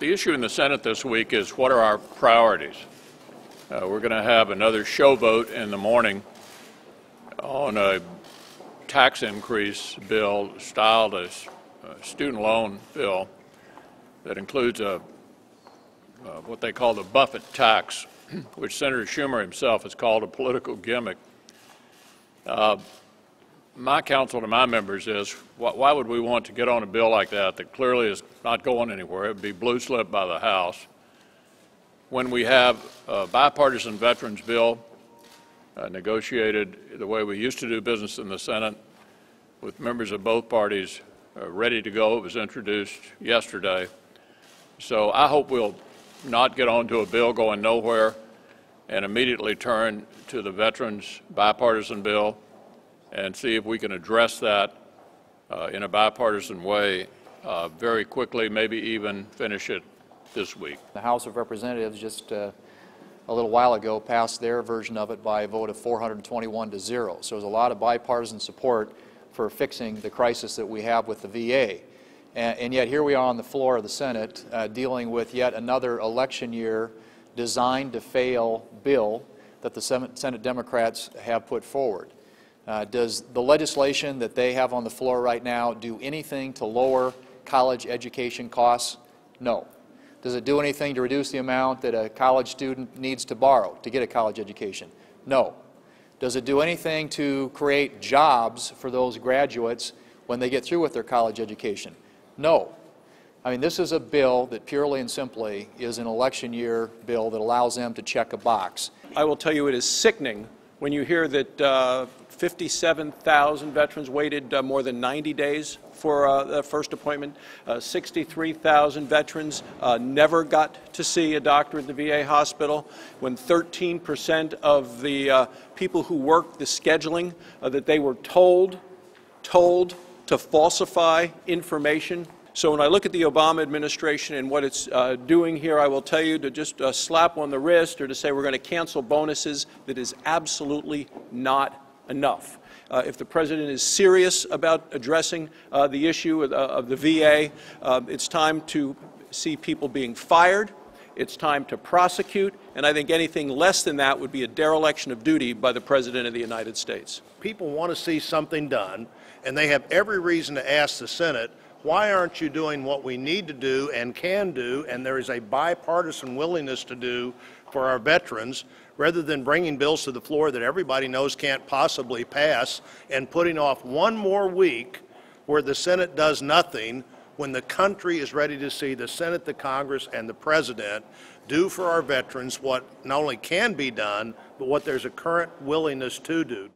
The issue in the Senate this week is what are our priorities? We're going to have another show vote in the morning on a tax increase bill styled as a student loan bill that includes what they call the Buffett tax, which Senator Schumer himself has called a political gimmick. My counsel to my members is, why would we want to get on a bill like that that clearly is not going anywhere? It would be blue slipped by the House, when we have a bipartisan veterans bill negotiated the way we used to do business in the Senate, with members of both parties ready to go. It was introduced yesterday. So I hope we'll not get onto a bill going nowhere and immediately turn to the veterans bipartisan bill and see if we can address that in a bipartisan way very quickly, maybe even finish it this week. The House of Representatives just a little while ago passed their version of it by a vote of 421 to 0. So there's a lot of bipartisan support for fixing the crisis that we have with the VA. And yet here we are on the floor of the Senate dealing with yet another election year designed to fail bill that the Senate Democrats have put forward. Does the legislation that they have on the floor right now do anything to lower college education costs? No. Does it do anything to reduce the amount that a college student needs to borrow to get a college education? No. Does it do anything to create jobs for those graduates when they get through with their college education? No. I mean, this is a bill that purely and simply is an election year bill that allows them to check a box. I will tell you it is sickening when you hear that 57,000 veterans waited more than 90 days for the first appointment. 63,000 veterans never got to see a doctor at the VA hospital. When 13% of the people who worked the scheduling that they were told to falsify information. So when I look at the Obama administration and what it's doing here, I will tell you to just slap on the wrist or to say we're going to cancel bonuses, that is absolutely not enough. If the President is serious about addressing the issue of the VA, it's time to see people being fired. It's time to prosecute, and I think anything less than that would be a dereliction of duty by the President of the United States. People want to see something done, and they have every reason to ask the Senate, why aren't you doing what we need to do and can do, and there is a bipartisan willingness to do for our veterans, rather than bringing bills to the floor that everybody knows can't possibly pass and putting off one more week where the Senate does nothing when the country is ready to see the Senate, the Congress, and the President do for our veterans what not only can be done, but what there's a current willingness to do.